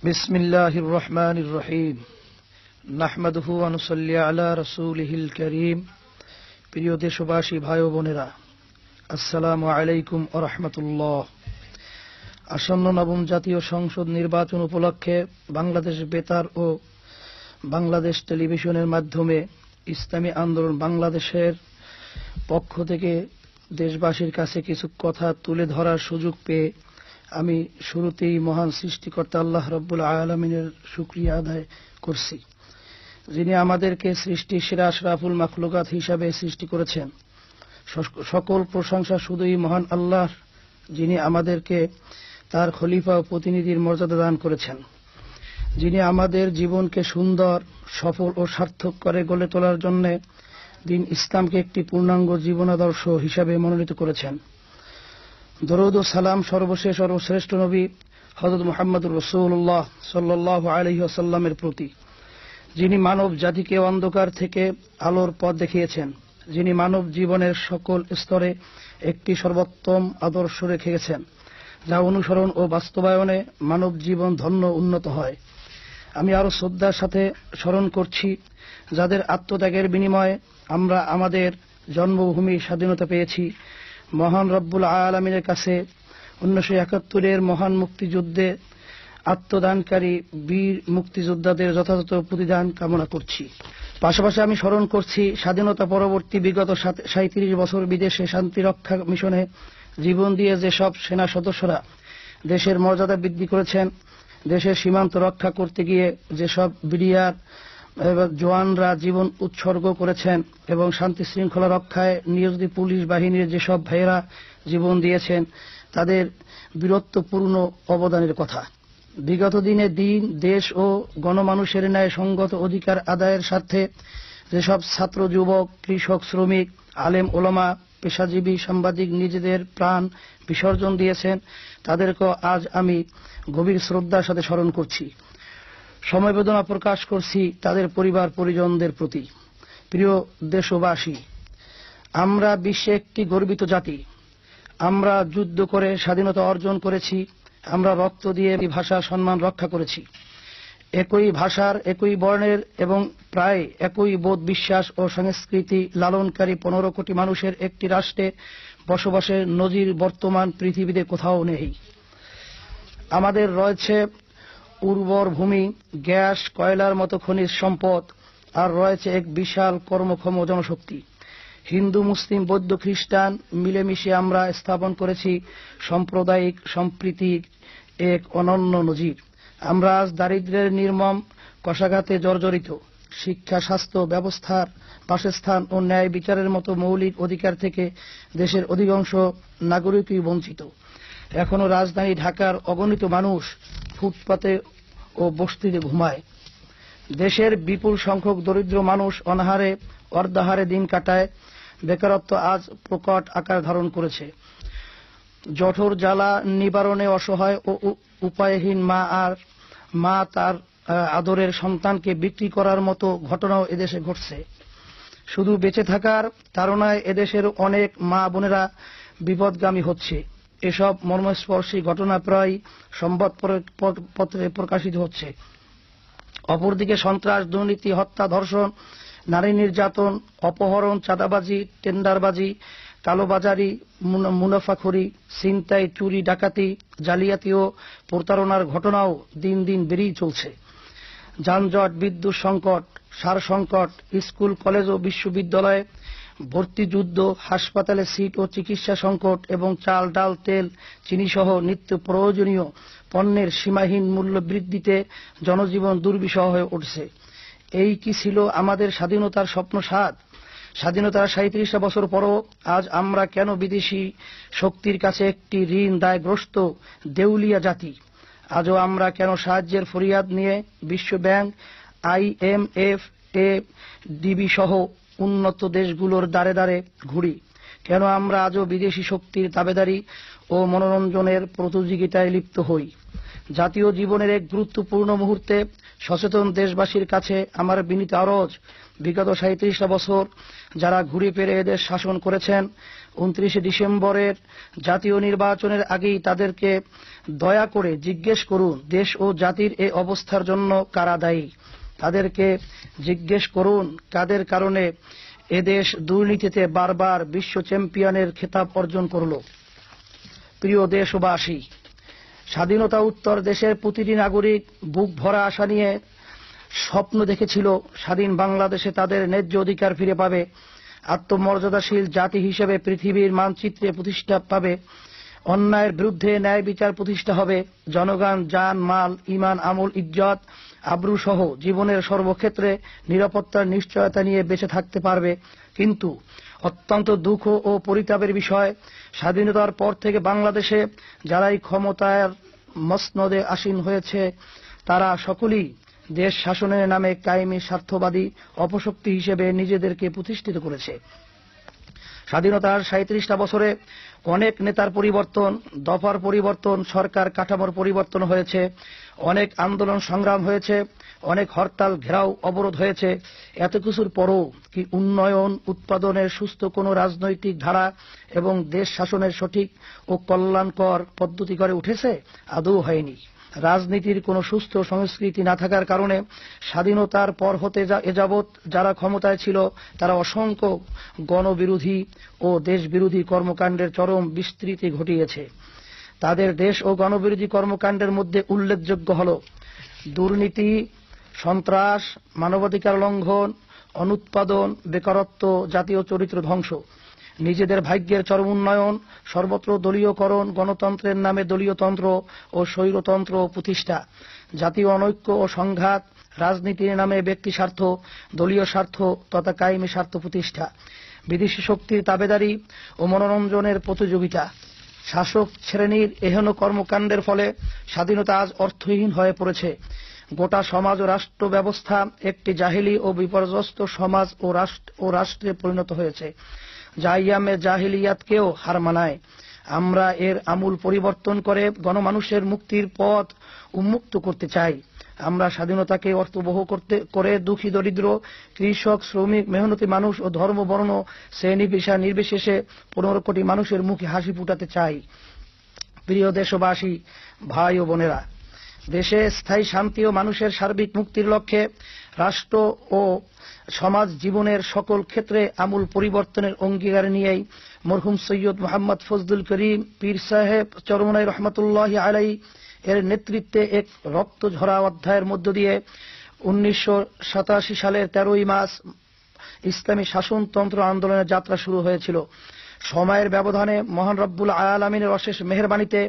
বিসমিল্লাহির রহমানির রহিম। নাহমাদুহু ওয়া নুসাল্লি আলা রাসূলিহিল কারীম। প্রিয় দেশবাসী, ভাই ও বোনেরা, আসসালামু আলাইকুম ওয়া রাহমাতুল্লাহ। আসন্ন নবম জাতীয় সংসদ নির্বাচন উপলক্ষে বাংলাদেশ বেতার ও বাংলাদেশ টেলিভিশনের মাধ্যমে ইসলামী আন্দোলন বাংলাদেশের পক্ষ থেকে দেশবাসীর কাছে কিছু কথা তুলে ধরার সুযোগ পেয়ে আমি শুরুতেই মহান সৃষ্টিকর্তা আল্লাহ রাব্বুল আলামিনের শুকরিয়া আদায় করছি, যিনি আমাদেরকে সৃষ্টির সেরা আশরাফুল মাখলুকাত হিসাবে সৃষ্টি করেছেন। সকল প্রশংসা শুধুই মহান আল্লাহ, যিনি আমাদেরকে তার খলিফা ও প্রতিনিধির মর্যাদা দান করেছেন, যিনি আমাদের জীবনকে সুন্দর, সফল ও সার্থক করে গড়ে তোলার জন্য দিন ইসলামকে একটি পূর্ণাঙ্গ জীবনাদর্শ হিসাবে মনোনীত করেছেন। দরুদ ও সালাম সর্বশেষ সর্বশ্রেষ্ঠ নবী হযরত মুহাম্মদুর রাসূলুল্লাহ সাল্লাল্লাহু আলাইহি ওয়াসাল্লামের প্রতি, যিনি মানব জাতিকে অন্ধকার থেকে আলোর পথ দেখিয়েছেন, যিনি মানব জীবনের সকল স্তরে একটি সর্বোত্তম আদর্শ রেখে গেছেন, যা অনুসরণ ও বাস্তবায়নে মানব জীবন ধন্য উন্নত হয়। আমি আরো শ্রদ্ধার সাথে স্মরণ করছি যাদের আত্মত্যাগের বিনিময়ে আমরা আমাদের জন্মভূমি স্বাধীনতা পেয়েছি। মহান রব্বুল আলামিনের কাছে 1971-এর মহান মুক্তিযুদ্ধে আত্মদানকারী বীর মুক্তিযোদ্ধাদের যথাযথ প্রতিদান কামনা করছি। পাশাপাশি আমি স্মরণ করছি স্বাধীনতা পরবর্তী বিগত 37 বছর বিদেশে শান্তি রক্ষা মিশনে জীবন দিয়ে যেসব সেনা সদস্যরা দেশের মর্যাদা বৃদ্ধি করেছেন, দেশের সীমান্ত রক্ষা করতে গিয়ে যেসব বিডিআর জওয়ানরা জীবন উৎসর্গ করেছেন এবং শান্তি শৃঙ্খলা রক্ষায় নিয়োজিত পুলিশ বাহিনীর যেসব ভাইয়েরা জীবন দিয়েছেন, তাদের বীরত্বপূর্ণ অবদানের কথা। বিগত দিনে দেশ ও গণমানুষের ন্যায় সঙ্গত অধিকার আদায়ের স্বার্থে যেসব ছাত্র, যুবক, কৃষক, শ্রমিক, আলেম ওলামা, পেশাজীবী, সাংবাদিক নিজেদের প্রাণ বিসর্জন দিয়েছেন, তাদেরকেও আজ আমি গভীর শ্রদ্ধার সাথে স্মরণ করছি। সমবেদনা প্রকাশ করছি তাদের পরিবার পরিজনদের প্রতি। প্রিয় দেশবাসী, আমরা বিশ্বে একটি গর্বিত জাতি। আমরা যুদ্ধ করে স্বাধীনতা অর্জন করেছি। আমরা রক্ত দিয়ে ভাষা সম্মান রক্ষা করেছি। একই ভাষার, একই বর্ণের এবং প্রায় একই বোধ, বিশ্বাস ও সংস্কৃতি লালনকারী 15 কোটি মানুষের একটি রাষ্ট্রে বসবাসের নজির বর্তমান পৃথিবীতে কোথাও নেই। আমাদের রয়েছে উর্বর ভূমি, গ্যাস, কয়লার মতো খনিজ সম্পদ, আর রয়েছে এক বিশাল কর্মক্ষম জনশক্তি। হিন্দু, মুসলিম, বৌদ্ধ, খ্রিস্টান মিলেমিশে আমরা স্থাপন করেছি সাম্প্রদায়িক সম্প্রীতির এক অনন্য নজির। আমরা আজ দারিদ্র্যের নির্মম কষাঘাতে জর্জরিত। শিক্ষা, স্বাস্থ্য ব্যবস্থার, বাসস্থান ও ন্যায় বিচারের মতো মৌলিক অধিকার থেকে দেশের অধিকাংশ নাগরিকই বঞ্চিত। এখনো রাজধানী ঢাকার অগণিত মানুষ ফুটপাতে ও বস্তিতে ঘুমায়। দেশের বিপুল সংখ্যক দরিদ্র মানুষ অনাহারে, অর্ধাহারে দিন কাটায়। বেকারত্ব আজ প্রকট আকার ধারণ করেছে। জঠর জ্বালা নিবারণে অসহায় ও উপায়হীন মা তার আদরের সন্তানকে বিক্রি করার মতো ঘটনাও এদেশে ঘটছে। শুধু বেঁচে থাকার তাড়নায় এদেশের অনেক মা বোনেরা বিপদগামী হচ্ছে। এসব মর্মস্পর্শী ঘটনা প্রায় সংবাদপত্রে প্রকাশিত হচ্ছে। অপরদিকে সন্ত্রাস, দুর্নীতি, হত্যা, ধর্ষণ, নারী নির্যাতন, অপহরণ, চাঁদাবাজি, টেন্ডারবাজি, কালোবাজারি, মুনাফাখোরি, ছিনতাই, চুরি, ডাকাতি, জালিয়াতি ও প্রতারণার ঘটনাও দিন দিন বেড়েই চলছে। যানজট, বিদ্যুৎ সংকট, সার সংকট, স্কুল, কলেজ ও বিশ্ববিদ্যালয়ে ভর্তি যুদ্ধ, হাসপাতালে সিট ও চিকিৎসা সংকট এবং চাল, ডাল, তেল, চিনি সহ নিত্য প্রয়োজনীয় পণ্যের সীমাহীন মূল্য বৃদ্ধিতে জনজীবন দুর্বিষহ হয়ে উঠছে। এই কি ছিল আমাদের স্বাধীনতার স্বপ্নসাদ? স্বাধীনতার 37 বছর পরও আজ আমরা কেন বিদেশি শক্তির কাছে একটি ঋণ দায়গ্রস্ত দেউলিয়া জাতি? আজও আমরা কেন সাহায্যের ফরিয়াদ নিয়ে বিশ্বব্যাংক, IMF, ADB সহ উন্নত দেশগুলোর দ্বারে দ্বারে ঘুরি? কেন আমরা আজও বিদেশি শক্তির দাবেদারি ও মনোরঞ্জনের প্রতিযোগিতায় লিপ্ত হই? জাতীয় জীবনের এক গুরুত্বপূর্ণ মুহূর্তে সচেতন দেশবাসীর কাছে আমার বিনীত আরজ, বিগত 37টা বছর যারা ঘুরে ফিরে এদেশ শাসন করেছেন, 29শে ডিসেম্বরের জাতীয় নির্বাচনের আগেই তাদেরকে দয়া করে জিজ্ঞেস করুন দেশ ও জাতির এই অবস্থার জন্য কারা দায়ী। তাদেরকে জিজ্ঞেস করুন কাদের কারণে এদেশ দুর্নীতিতে বারবার বিশ্ব চ্যাম্পিয়নের খেতাব অর্জন করল। প্রিয় দেশবাসী, স্বাধীনতা উত্তর দেশের প্রতিটি নাগরিক বুক ভরা আশা নিয়ে স্বপ্ন দেখেছিল স্বাধীন বাংলাদেশে তাদের ন্যায্য অধিকার ফিরে পাবে, আত্মমর্যাদাশীল জাতি হিসেবে পৃথিবীর মানচিত্রে প্রতিষ্ঠা পাবে, অন্যায়ের বিরুদ্ধে ন্যায় বিচার প্রতিষ্ঠা হবে, জনগণ জান মাল ইমান আমল ইজ্জত আবরু সহ জীবনের সর্বক্ষেত্রে নিরাপত্তার নিশ্চয়তা নিয়ে বেঁচে থাকতে পারবে। কিন্তু অত্যন্ত দুঃখ ও পরিতাপের বিষয়, স্বাধীনতার পর থেকে বাংলাদেশে যারাই ক্ষমতার মসনদে আসীন হয়েছে তারা সকলেই দেশ শাসনের নামে কায়েমি স্বার্থবাদী অপশক্তি হিসেবে নিজেদেরকে প্রতিষ্ঠিত করেছে। স্বাধীনতার 37টা বছরে অনেক নেতার পরিবর্তন, দফার পরিবর্তন, সরকার কাঠামোর পরিবর্তন হয়েছে, অনেক আন্দোলন সংগ্রাম হয়েছে, অনেক হরতাল ঘেরাও অবরোধ হয়েছে। এত কিছুর পরও কি উন্নয়ন উৎপাদনের সুস্থ কোনো রাজনৈতিক ধারা এবং দেশ শাসনের সঠিক ও কল্যাণকর পদ্ধতি গড়ে উঠেছে? আদৌ হয়নি। রাজনীতির কোনো সুস্থ সংস্কৃতি না থাকার কারণে স্বাধীনতার পর হতে এযাবৎ যারা ক্ষমতায় ছিল তারা অসংখ্য গণবিরোধী ও দেশবিরোধী কর্মকাণ্ডের চরম বিস্তৃতি ঘটিয়েছে। তাদের দেশ ও গণবিরোধী কর্মকাণ্ডের মধ্যে উল্লেখযোগ্য হল দুর্নীতি, সন্ত্রাস, মানবাধিকার লঙ্ঘন, অনুৎপাদন, বেকারত্ব, জাতীয় চরিত্র ধ্বংস, নিজেদের ভাগ্যের চরম উন্নয়ন, সর্বত্র দলীয়করণ, গণতন্ত্রের নামে দলীয়তন্ত্র ও স্বৈরতন্ত্র প্রতিষ্ঠা, জাতীয় অনৈক্য ও সংঘাত, রাজনীতির নামে ব্যক্তি স্বার্থ, দলীয় স্বার্থ তথা কায়েমি স্বার্থ প্রতিষ্ঠা, বিদেশি শক্তির তাবেদারি ও মনোরঞ্জনের প্রতিযোগিতা। শাসক শ্রেণীর এহেন কর্মকাণ্ডের ফলে স্বাধীনতা আজ অর্থহীন হয়ে পড়েছে। গোটা সমাজ ও রাষ্ট্র ব্যবস্থা একটি জাহিলি ও বিপর্যস্ত সমাজ ও রাষ্ট্রে পরিণত হয়েছে, যা ইয়ামে জাহিলিয়াতকেও হার মানায়। আমরা এর আমূল পরিবর্তন করে গণমানুষের মুক্তির পথ উন্মুক্ত করতে চাই। আমরা স্বাধীনতাকে অর্থবহ করে দুঃখী দরিদ্র, কৃষক, শ্রমিক, মেহনতি মানুষ ও ধর্ম বর্ণ শ্রেণী পেশা নির্বিশেষে 15 কোটি মানুষের মুখে হাসি ফুটাতে চাই। প্রিয় দেশবাসী, ভাই ও বোনেরা, দেশে স্থায়ী শান্তি ও মানুষের সার্বিক মুক্তির লক্ষ্যে রাষ্ট্র ও সমাজ জীবনের সকল ক্ষেত্রে আমূল পরিবর্তনের অঙ্গীকার নিয়েই মরহুম সৈয়দ মোহাম্মদ ফজলুল করিম পীর সাহেব চরমনাই রহমতুল্লাহি আলাইহি এর নেতৃত্বে এক রক্ত ঝরা অধ্যায়ের মধ্য দিয়ে 1987 সালের 13ই মার্চ ইসলামী শাসনতন্ত্র আন্দোলনের যাত্রা শুরু হয়েছিল। সময়ের ব্যবধানে মহান রব্বুল আলামিনের অশেষ মেহেরবানিতে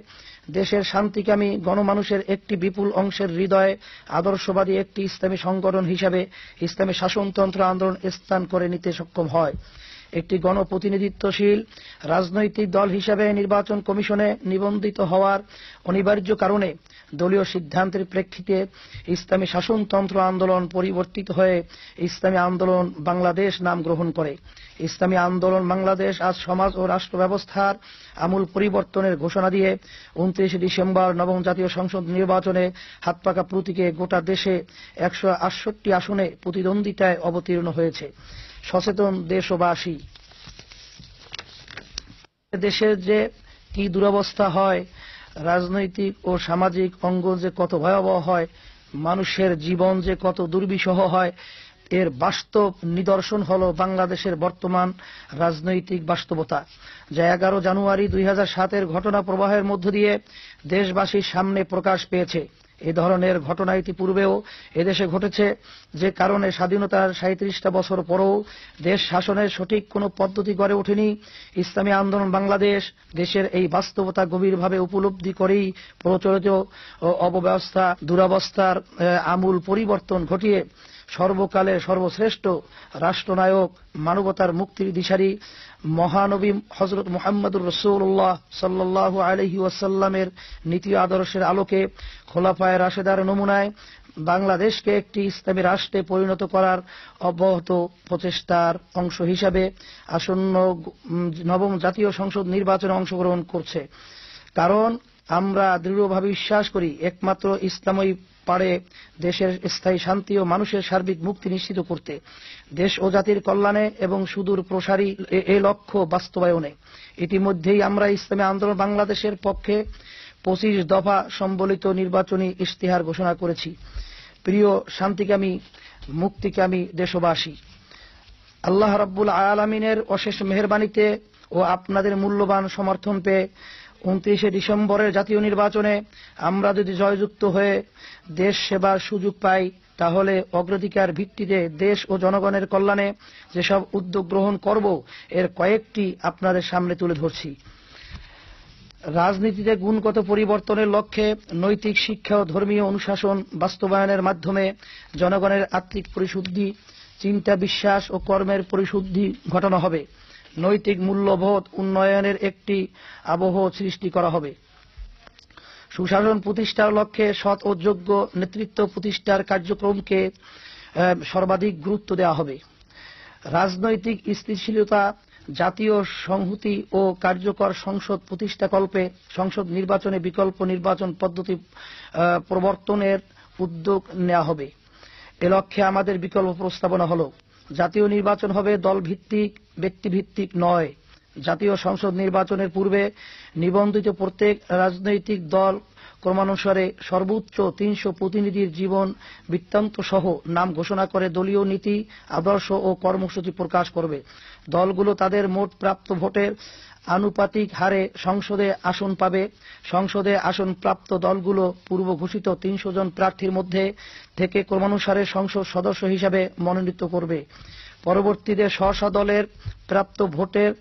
দেশের শান্তিকামী গণমানুষের একটি বিপুল অংশের হৃদয়ে আদর্শবাদী একটি ইসলামী সংগঠন হিসাবে ইসলামী শাসনতন্ত্র আন্দোলন স্থান করে নিতে সক্ষম হয়। একটি গণপ্রতিনিধিত্বশীল রাজনৈতিক দল হিসাবে নির্বাচন কমিশনে নিবন্ধিত হওয়ার অনিবার্য কারণে দলীয় সিদ্ধান্তের প্রেক্ষিতে ইসলামী শাসনতন্ত্র আন্দোলন পরিবর্তিত হয়ে ইসলামী আন্দোলন বাংলাদেশ নাম গ্রহণ করে। ইসলামী আন্দোলন বাংলাদেশ আজ সমাজ ও রাষ্ট্র ব্যবস্থার আমূল পরিবর্তনের ঘোষণা দিয়ে 29 ডিসেম্বর নবম জাতীয় সংসদ নির্বাচনে হাতপাকা প্রতীকে গোটা দেশে 168 আসনে প্রতিদ্বন্দ্বিতায় অবতীর্ণ হয়েছে। সচেতন দেশবাসী, দেশের যে কি দুরবস্থা হয়, রাজনৈতিক ও সামাজিক অঙ্গ যে কত ভয়াবহ হয়, মানুষের জীবন যে কত দুর্বিষহ হয়, এর বাস্তব নিদর্শন হল বাংলাদেশের বর্তমান রাজনৈতিক বাস্তবতা, যা 11 জানুয়ারি 2007 ঘটনা প্রবাহের মধ্য দিয়ে দেশবাসীর সামনে প্রকাশ পেয়েছে। এ ধরনের ঘটনা ইতিপূর্বেও এদেশে ঘটেছে, যে কারণে স্বাধীনতার 37টা বছর পরও দেশ শাসনের সঠিক কোনো পদ্ধতি গড়ে ওঠেনি। ইসলামী আন্দোলন বাংলাদেশ দেশের এই বাস্তবতা গভীরভাবে উপলব্ধি করেই প্রচলিত অবব্যবস্থা দুরবস্থার আমূল পরিবর্তন ঘটিয়ে সর্বকালের সর্বশ্রেষ্ঠ রাষ্ট্রনায়ক, মানবতার মুক্তির দিশারি মহানবী হযরত মুহাম্মদুর রাসূলুল্লাহ সাল্লাল্লাহু আলাইহি ওয়াসাল্লামের নীতি আদর্শের আলোকে খোলাফায়ে রাশেদার নমুনায় বাংলাদেশকে একটি ইসলামী রাষ্ট্রে পরিণত করার অব্যাহত প্রচেষ্টার অংশ হিসাবে আসন্ন নবম জাতীয় সংসদ নির্বাচনে অংশগ্রহণ করছে। কারণ আমরা দৃঢ়ভাবে বিশ্বাস করি একমাত্র ইসলামই পারে দেশের স্থায়ী শান্তি ও মানুষের সার্বিক মুক্তি নিশ্চিত করতে, দেশ ও জাতির কল্যাণে এবং সুদূর প্রসারী এই লক্ষ্য বাস্তবায়নে। ইতিমধ্যেই আমরা ইসলামী আন্দোলন বাংলাদেশের পক্ষে 25 দফা সম্বলিত নির্বাচনী ইশতেহার ঘোষণা করেছি। প্রিয় শান্তিকামী মুক্তিকামী দেশবাসী, আল্লাহ রাব্বুল আলামিনের অশেষ মেহেরবানিতে ও আপনাদের মূল্যবান সমর্থন পেয়ে 29 ডিসেম্বরের জাতীয় নির্বাচনে আমরা যদি জয়যুক্ত হয়ে দেশ সেবার সুযোগ পাই, তাহলে অগ্রাধিকার ভিত্তিতে দেশ ও জনগণের কল্যাণে যেসব উদ্যোগ গ্রহণ করব এর কয়েকটি আপনাদের সামনে তুলে ধরছি। রাজনীতিতে গুণগত পরিবর্তনের লক্ষ্যে নৈতিক শিক্ষা ও ধর্মীয় অনুশাসন বাস্তবায়নের মাধ্যমে জনগণের আত্মিক পরিশুদ্ধি, চিন্তা, বিশ্বাস ও কর্মের পরিশুদ্ধি ঘটানো হবে। নৈতিক মূল্যবোধ উন্নয়নের একটি আবহ সৃষ্টি করা হবে। সুশাসন প্রতিষ্ঠার লক্ষ্যে সৎ ও যোগ্য নেতৃত্ব প্রতিষ্ঠার কার্যক্রমকে সর্বাধিক গুরুত্ব দেওয়া হবে। রাজনৈতিক স্থিতিশীলতা, জাতীয় সংহতি ও কার্যকর সংসদ প্রতিষ্ঠাকল্পে সংসদ নির্বাচনে বিকল্প নির্বাচন পদ্ধতি প্রবর্তনের উদ্যোগ নেওয়া হবে। এ লক্ষ্যে আমাদের বিকল্প প্রস্তাবনা হল: জাতীয় নির্বাচন হবে দলভিত্তিক, ব্যক্তিভিত্তিক নয়। জাতীয় সংসদ নির্বাচনের পূর্বে নিবন্ধিত প্রত্যেক রাজনৈতিক দল ক্রমানুসারে সর্বোচ্চ 300 প্রতিনিধির জীবন বৃত্তান্ত সহ নাম ঘোষণা করে দলীয় নীতি, আদর্শ ও কর্মসূচি প্রকাশ করবে। দলগুলো তাদের মোট প্রাপ্ত ভোটের আনুপাতিক হারে সংসদে আসন পাবে। সংসদে আসন প্রাপ্ত দলগুলো পূর্ব ঘোষিত 300 জন প্রার্থীর মধ্যে থেকে ক্রমানুসারে সংসদ সদস্য হিসাবে মনোনীত করবে। পরবর্তীতে স্ব দলের প্রাপ্ত ভোটের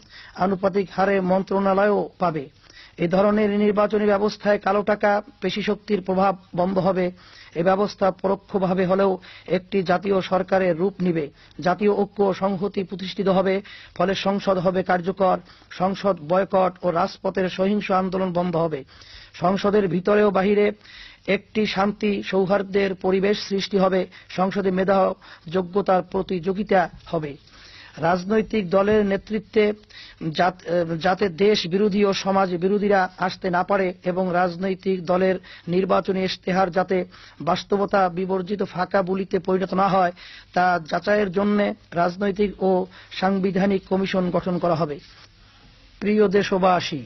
আনুপাতিক হারে মন্ত্রণালয়ও পাবে। এই ধরনের নির্বাচনী ব্যবস্থায় কালো টাকা, পেশিশক্তির প্রভাব বন্ধ হবে। এ ব্যবস্থা পরোক্ষভাবে হলেও একটি জাতীয় সরকারের রূপ নিবে। জাতীয় ঐক্য ও সংহতি প্রতিষ্ঠিত হবে। ফলে সংসদ হবে কার্যকর। সংসদ বয়কট ও রাজপথের সহিংস আন্দোলন বন্ধ হবে। সংসদের ভিতরে ও বাহিরে একটি শান্তি সৌহার্দ্যের পরিবেশ সৃষ্টি হবে। সংসদে মেধা যোগ্যতার প্রতিযোগিতা হবে। রাজনৈতিক দলের নেতৃত্বে যাতে দেশ বিরোধী ও সমাজ বিরোধীরা আসতে না পারে এবং রাজনৈতিক দলের নির্বাচনী ইশতেহার যাতে বাস্তবতা বিবর্জিত ফাঁকা বুলিতে পরিণত না হয়, তা যাচাইয়ের জন্য রাজনৈতিক ও সাংবিধানিক কমিশন গঠন করা হবে। প্রিয় দেশবাসী,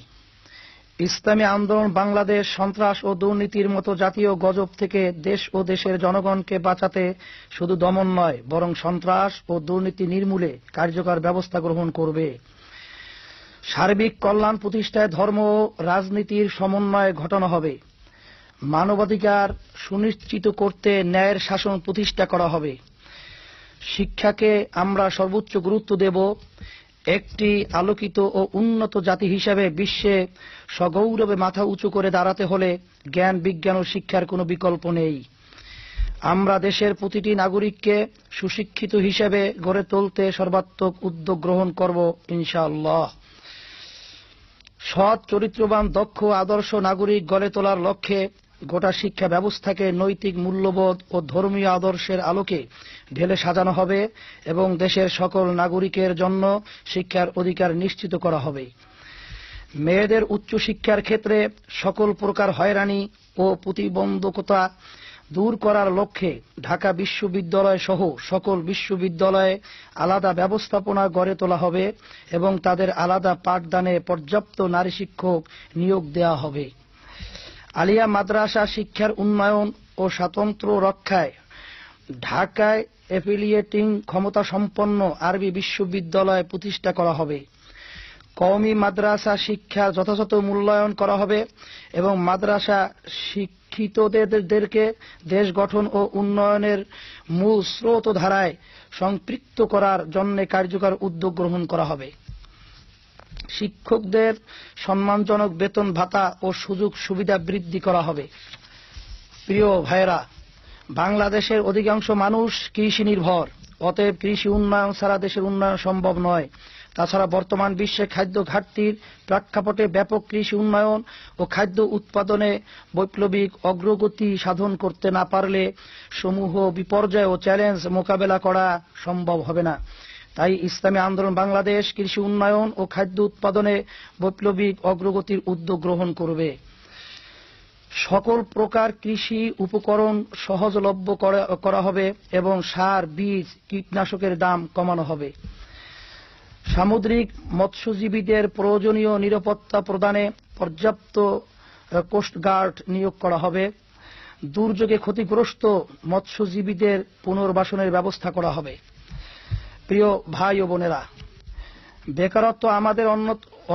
ইসলামী আন্দোলন বাংলাদেশ সন্ত্রাস ও দুর্নীতির মতো জাতীয় গজব থেকে দেশ ও দেশের জনগণকে বাঁচাতে শুধু দমন নয়, বরং সন্ত্রাস ও দুর্নীতি নির্মূলে কার্যকর ব্যবস্থা গ্রহণ করবে। সার্বিক কল্যাণ প্রতিষ্ঠায় ধর্ম ও রাজনীতির সমন্বয় ঘটানো হবে। মানবাধিকার সুনিশ্চিত করতে ন্যায়ের শাসন প্রতিষ্ঠা করা হবে। শিক্ষাকে আমরা সর্বোচ্চ গুরুত্ব দেব। একটি আলোকিত ও উন্নত জাতি হিসেবে বিশ্বে সগৌরবে মাথা উঁচু করে দাঁড়াতে হলে জ্ঞান, বিজ্ঞান ও শিক্ষার কোনো বিকল্প নেই। আমরা দেশের প্রতিটি নাগরিককে সুশিক্ষিত হিসেবে গড়ে তুলতে সর্বাত্মক উদ্যোগ গ্রহণ করব ইনশাআল্লাহ। সৎ, চরিত্রবান, দক্ষ, আদর্শ নাগরিক গড়ে তোলার লক্ষ্যে গোটা শিক্ষা ব্যবস্থাকে নৈতিক মূল্যবোধ ও ধর্মীয় আদর্শের আলোকে ঢেলে সাজানো হবে এবং দেশের সকল নাগরিকের জন্য শিক্ষার অধিকার নিশ্চিত করা হবে। মেয়েদের উচ্চশিক্ষার ক্ষেত্রে সকল প্রকার হয়রানি ও প্রতিবন্ধকতা দূর করার লক্ষ্যে ঢাকা বিশ্ববিদ্যালয় সহ সকল বিশ্ববিদ্যালয়ে আলাদা ব্যবস্থাপনা গড়ে তোলা হবে এবং তাদের আলাদা পাঠদানে পর্যাপ্ত নারী শিক্ষক নিয়োগ দেওয়া হবে। আলিয়া মাদ্রাসা শিক্ষার উন্নয়ন ও স্বাতন্ত্র্য রক্ষায় ঢাকায় অ্যাফিলিয়েটিং ক্ষমতা সম্পন্ন আরবি বিশ্ববিদ্যালয় প্রতিষ্ঠা করা হবে। কওমি মাদ্রাসা শিক্ষার যথাযথ মূল্যায়ন করা হবে এবং মাদ্রাসা শিক্ষিতদেরকে দেশ গঠন ও উন্নয়নের মূল স্রোতধারায় সম্পৃক্ত করার জন্য কার্যকর উদ্যোগ গ্রহণ করা হবে। শিক্ষকদের সম্মানজনক বেতন ভাতা ও সুযোগ সুবিধা বৃদ্ধি করা হবে। প্রিয় ভাইয়েরা, বাংলাদেশের অধিকাংশ মানুষ কৃষি নির্ভর। অতএব কৃষি উন্নয়ন ছাড়া দেশের উন্নয়ন সম্ভব নয়। তাছাড়া বর্তমান বিশ্বে খাদ্য ঘাটতির প্রেক্ষাপটে ব্যাপক কৃষি উন্নয়ন ও খাদ্য উৎপাদনে বৈপ্লবিক অগ্রগতি সাধন করতে না পারলে সমূহ বিপর্যয় ও চ্যালেঞ্জ মোকাবেলা করা সম্ভব হবে না। তাই ইসলামী আন্দোলন বাংলাদেশ কৃষি উন্নয়ন ও খাদ্য উৎপাদনে বৈপ্লবিক অগ্রগতির উদ্যোগ গ্রহণ করবে। সকল প্রকার কৃষি উপকরণ সহজলভ্য করা হবে এবং সার, বীজ, কীটনাশকের দাম কমানো হবে। সামুদ্রিক মৎস্যজীবীদের প্রয়োজনীয় নিরাপত্তা প্রদানে পর্যাপ্ত কোস্টগার্ড নিয়োগ করা হবে। দুর্যোগে ক্ষতিগ্রস্ত মৎস্যজীবীদের পুনর্বাসনের ব্যবস্থা করা হবে। প্রিয় ভাই ও বোনেরা, বেকারত্ব আমাদের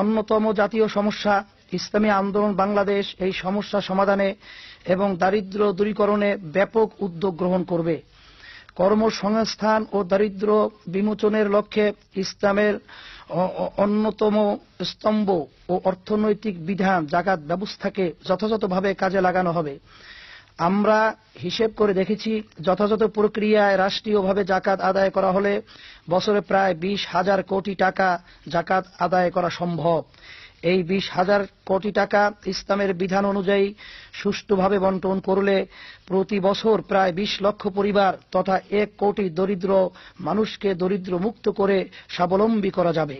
অন্যতম জাতীয় সমস্যা। ইসলামী আন্দোলন বাংলাদেশ এই সমস্যা সমাধানে এবং দারিদ্র্য দূরীকরণে ব্যাপক উদ্যোগ গ্রহণ করবে। কর্মসংস্থান ও দারিদ্র্য বিমোচনের লক্ষ্যে ইসলামের অন্যতম স্তম্ভ ও অর্থনৈতিক বিধান জাকাত ব্যবস্থাকে যথাযথভাবে কাজে লাগানো হবে। আমরা হিসেব করে দেখেছি, যথাযথ প্রক্রিয়ায় রাষ্ট্রীয়ভাবে জাকাত আদায় করা হলে বছরে প্রায় 20,000 কোটি টাকা জাকাত আদায় করা সম্ভব। এই 20,000 কোটি টাকা ইসলামের বিধান অনুযায়ী সুষ্ঠুভাবে বণ্টন করলে প্রতি বছর প্রায় 20 লক্ষ পরিবার তথা 1 কোটি দরিদ্র মানুষকে দরিদ্র মুক্ত করে স্বাবলম্বী করা যাবে।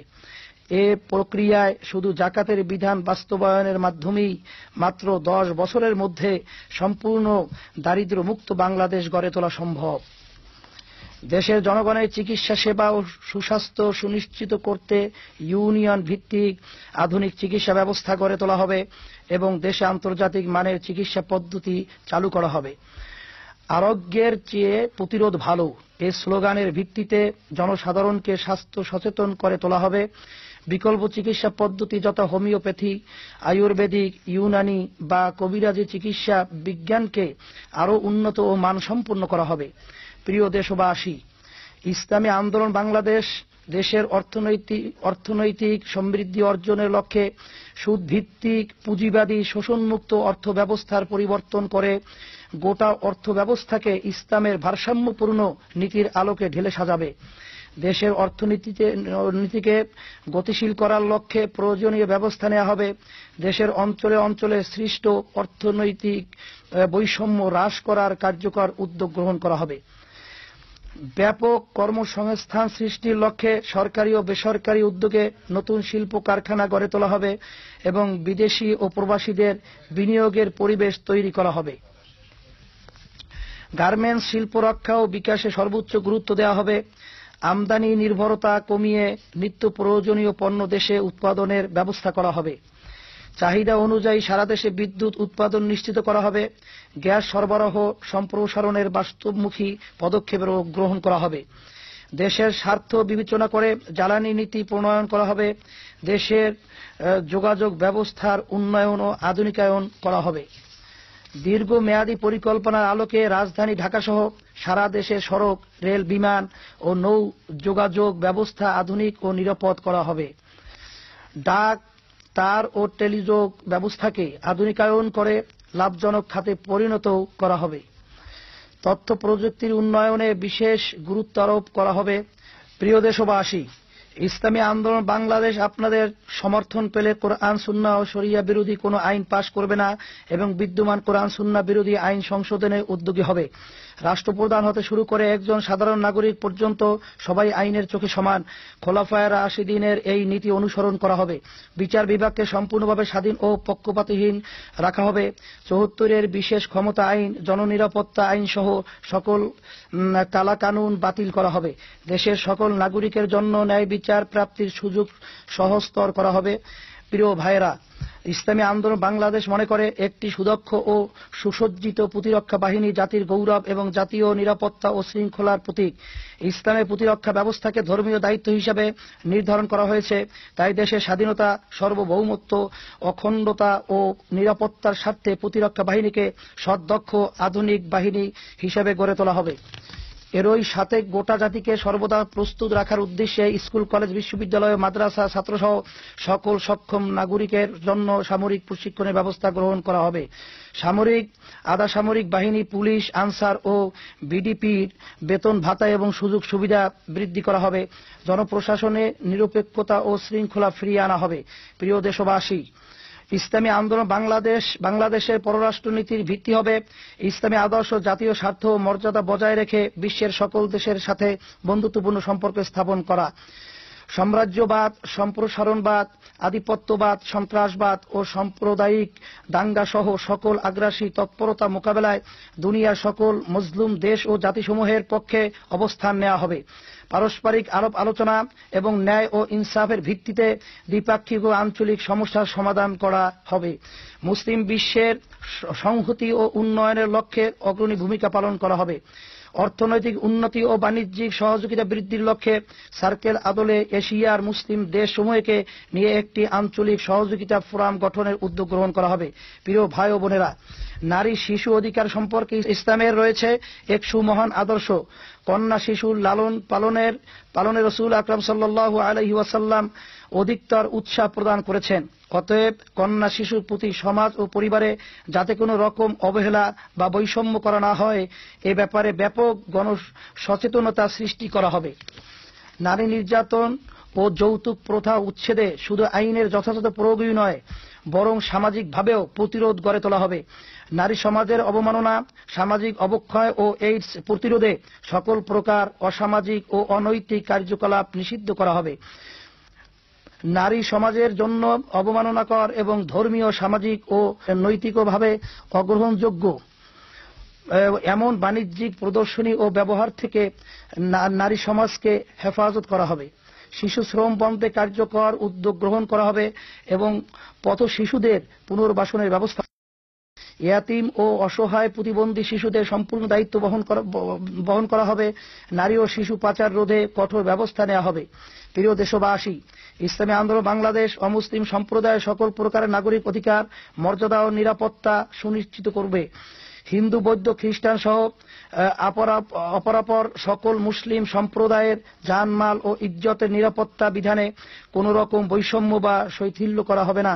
এ প্রক্রিয়ায় শুধু জাকাতের বিধান বাস্তবায়নের মাধ্যমেই মাত্র 10 বছরের মধ্যে সম্পূর্ণ দারিদ্র্য মুক্ত বাংলাদেশ গড়ে তোলা সম্ভব। দেশের জনগণের চিকিৎসা সেবা ও সুস্বাস্থ্য সুনিশ্চিত করতে ইউনিয়ন ভিত্তিক আধুনিক চিকিৎসা ব্যবস্থা গড়ে তোলা হবে এবং দেশে আন্তর্জাতিক মানের চিকিৎসা পদ্ধতি চালু করা হবে। আরোগ্যের চেয়ে প্রতিরোধ ভালো, এই স্লোগানের ভিত্তিতে জনসাধারণকে স্বাস্থ্য সচেতন করে তোলা হবে। বিকল্প চিকিৎসা পদ্ধতি যথা হোমিওপ্যাথি, আয়ুর্বেদিক, ইউনানি বা কবিরাজি চিকিৎসা বিজ্ঞানকে আরও উন্নত ও মানসম্পন্ন করা হবে। প্রিয় দেশবাসী, ইসলামী আন্দোলন বাংলাদেশ দেশের অর্থনৈতিক সমৃদ্ধি অর্জনের লক্ষ্যে সুদভিত্তিক পুঁজিবাদী শোষণমুক্ত অর্থ ব্যবস্থার পরিবর্তন করে গোটা অর্থ ব্যবস্থাকে ইসলামের ভারসাম্যপূর্ণ নীতির আলোকে ঢেলে সাজাবে। দেশের অর্থনীতিকে গতিশীল করার লক্ষ্যে প্রয়োজনীয় ব্যবস্থা নেওয়া হবে। দেশের অঞ্চলে অঞ্চলে সৃষ্ট অর্থনৈতিক বৈষম্য হ্রাস করার কার্যকর উদ্যোগ গ্রহণ করা হবে। ব্যাপক কর্মসংস্থান সৃষ্টির লক্ষ্যে সরকারি ও বেসরকারি উদ্যোগে নতুন শিল্প কারখানা গড়ে তোলা হবে এবং বিদেশি ও প্রবাসীদের বিনিয়োগের পরিবেশ তৈরি করা হবে। গার্মেন্টস শিল্প রক্ষা ও বিকাশে সর্বোচ্চ গুরুত্ব দেওয়া হবে। আমদানি নির্ভরতা কমিয়ে নিত্য প্রয়োজনীয় পণ্য দেশে উৎপাদনের ব্যবস্থা করা হবে। চাহিদা অনুযায়ী সারা দেশে বিদ্যুৎ উৎপাদন নিশ্চিত করা হবে। গ্যাস সরবরাহ সম্প্রসারণের বাস্তবমুখী পদক্ষেপ গ্রহণ করা হবে। দেশের স্বার্থ বিবেচনা করে জ্বালানি নীতি প্রণয়ন করা হবে। দেশের যোগাযোগ ব্যবস্থার উন্নয়ন ও আধুনিকায়ন করা হবে। দীর্ঘমেয়াদী পরিকল্পনার আলোকে রাজধানী ঢাকাসহ সারা দেশে সড়ক, রেল, বিমান ও নৌ যোগাযোগ ব্যবস্থা আধুনিক ও নিরাপদ করা হবে। ডাক, তার ও টেলিযোগ ব্যবস্থাকে আধুনিকায়ন করে লাভজনক খাতে পরিণত করা হবে। তথ্য প্রযুক্তির উন্নয়নে বিশেষ গুরুত্ব আরোপ করা হবে। প্রিয় দেশবাসী, ইসলামী আন্দোলন বাংলাদেশ আপনাদের সমর্থন পেলে কোরআন সুন্নাহ ও শরিয়া বিরোধী কোনো আইন পাশ করবে না এবং বিদ্যমান কোরআন সুন্নাহ বিরোধী আইন সংশোধনে উদ্যোগী হবে। রাষ্ট্রপ্রধান হতে শুরু করে একজন সাধারণ নাগরিক পর্যন্ত সবাই আইনের চোখে সমান। খোলাফায়ে রাশিদিনের এই নীতি অনুসরণ করা হবে। বিচার বিভাগকে সম্পূর্ণভাবে স্বাধীন ও পক্ষপাতহীন রাখা হবে। 74-এর বিশেষ ক্ষমতা আইন, জননিরাপত্তা আইন সহ সকল কালাকানুন বাতিল করা হবে। দেশের সকল নাগরিকের জন্য ন্যায় বিচার প্রাপ্তির সুযোগ সহজতর করা হবে। প্রিয় ভাইয়েরা, ইসলামী আন্দোলন বাংলাদেশ মনে করে একটি সুদক্ষ ও সুসজ্জিত প্রতিরক্ষা বাহিনী জাতির গৌরব এবং জাতীয় নিরাপত্তা ও শৃঙ্খলার প্রতীক। ইসলামের প্রতিরক্ষা ব্যবস্থাকে ধর্মীয় দায়িত্ব হিসাবে নির্ধারণ করা হয়েছে। তাই দেশের স্বাধীনতা, সার্বভৌমত্ব, অখণ্ডতা ও নিরাপত্তার স্বার্থে প্রতিরক্ষা বাহিনীকে সদক্ষ আধুনিক বাহিনী হিসাবে গড়ে তোলা হবে। এরই সাথে গোটা জাতিকে সর্বদা প্রস্তুত রাখার উদ্দেশ্যে স্কুল, কলেজ, বিশ্ববিদ্যালয়, মাদ্রাসা ছাত্রসহ সকল সক্ষম নাগরিকের জন্য সামরিক প্রশিক্ষণের ব্যবস্থা গ্রহণ করা হবে। সামরিক, আধা সামরিক বাহিনী, পুলিশ, আনসার ও বিডিপির বেতন ভাতা এবং সুযোগ সুবিধা বৃদ্ধি করা হবে। জনপ্রশাসনে নিরপেক্ষতা ও শৃঙ্খলা ফিরিয়ে আনা হবে। প্রিয় দেশবাসী, ইসলামী আন্দোলন বাংলাদেশের পররাষ্ট্রনীতির ভিত্তি হবে ইসলামী আদর্শ, জাতীয় স্বার্থ ও মর্যাদা বজায় রেখে বিশ্বের সকল দেশের সাথে বন্ধুত্বপূর্ণ সম্পর্ক স্থাপন করা। সাম্রাজ্যবাদ, সম্প্রসারণবাদ, আধিপত্যবাদ, সন্ত্রাসবাদ ও সাম্প্রদায়িক দাঙ্গা সহ সকল আগ্রাসী তৎপরতা মোকাবেলায় দুনিয়ার সকল মজলুম দেশ ও জাতিসমূহের পক্ষে অবস্থান নেওয়া হবে। পারস্পরিক আলাপ আলোচনা এবং ন্যায় ও ইনসাফের ভিত্তিতে দ্বিপাক্ষিক ও আঞ্চলিক সমস্যার সমাধান করা হবে। মুসলিম বিশ্বের সংহতি ও উন্নয়নের লক্ষ্যে অগ্রণী ভূমিকা পালন করা হবে। অর্থনৈতিক উন্নতি ও বাণিজ্যিক সহযোগিতা বৃদ্ধির লক্ষ্যে সার্কেল আদলে এশিয়ার মুসলিম দেশসমূহকে নিয়ে একটি আঞ্চলিক সহযোগিতা ফোরাম গঠনের উদ্যোগ গ্রহণ করা হবে। প্রিয় ভাই ও বোনেরা, নারী শিশু অধিকার সম্পর্কে ইসলামের রয়েছে এক সুমহান আদর্শ। কন্যা শিশুর লালন পালনে রাসূল আকরাম সাল্লাল্লাহু আলাইহি ওয়াসাল্লাম অধিকতর উৎসাহ প্রদান করেছেন। অতএব কন্যা শিশুর প্রতি সমাজ ও পরিবারে যাতে কোনো রকম অবহেলা বা বৈষম্য করা না হয়, এ ব্যাপারে ব্যাপক গণসচেতনতা সৃষ্টি করা হবে। নারী নির্যাতন ও যৌতুক প্রথা উচ্ছেদে শুধু আইনের যথাযথ প্রয়োগই নয়, বরং সামাজিকভাবেও প্রতিরোধ গড়ে তোলা হবে। নারী সমাজের অবমাননা, সামাজিক অবক্ষয় ও এইডস প্রতিরোধে সকল প্রকার অসামাজিক ও অনৈতিক কার্যকলাপ নিষিদ্ধ করা হবে। নারী সমাজের জন্য অবমাননাকর এবং ধর্মীয়, সামাজিক ও নৈতিকভাবে অগ্রহণযোগ্য এমন বাণিজ্যিক প্রদর্শনী ও ব্যবহার থেকে নারী সমাজকে হেফাজত করা হবে। শিশু শ্রম বন্ধে কার্যকর উদ্যোগ গ্রহণ করা হবে এবং পথ শিশুদের পুনর্বাসনের ব্যবস্থা। ইয়াতিম ও অসহায় প্রতিবন্ধী শিশুদের সম্পূর্ণ দায়িত্ব বহন করা হবে। নারী ও শিশু পাচার রোধে কঠোর ব্যবস্থা নেওয়া হবে। প্রিয় দেশবাসী, ইসলামী আন্দোলন বাংলাদেশ অমুসলিম সম্প্রদায়ের সকল প্রকারের নাগরিক অধিকার, মর্যাদা ও নিরাপত্তা সুনিশ্চিত করবে। হিন্দু, বৌদ্ধ, খ্রিস্টান সহ অপরাপর সকল মুসলিম সম্প্রদায়ের জানমাল ও ইজ্জতের নিরাপত্তা বিধানে কোন রকম বৈষম্য বা শৈথিল্য করা হবে না।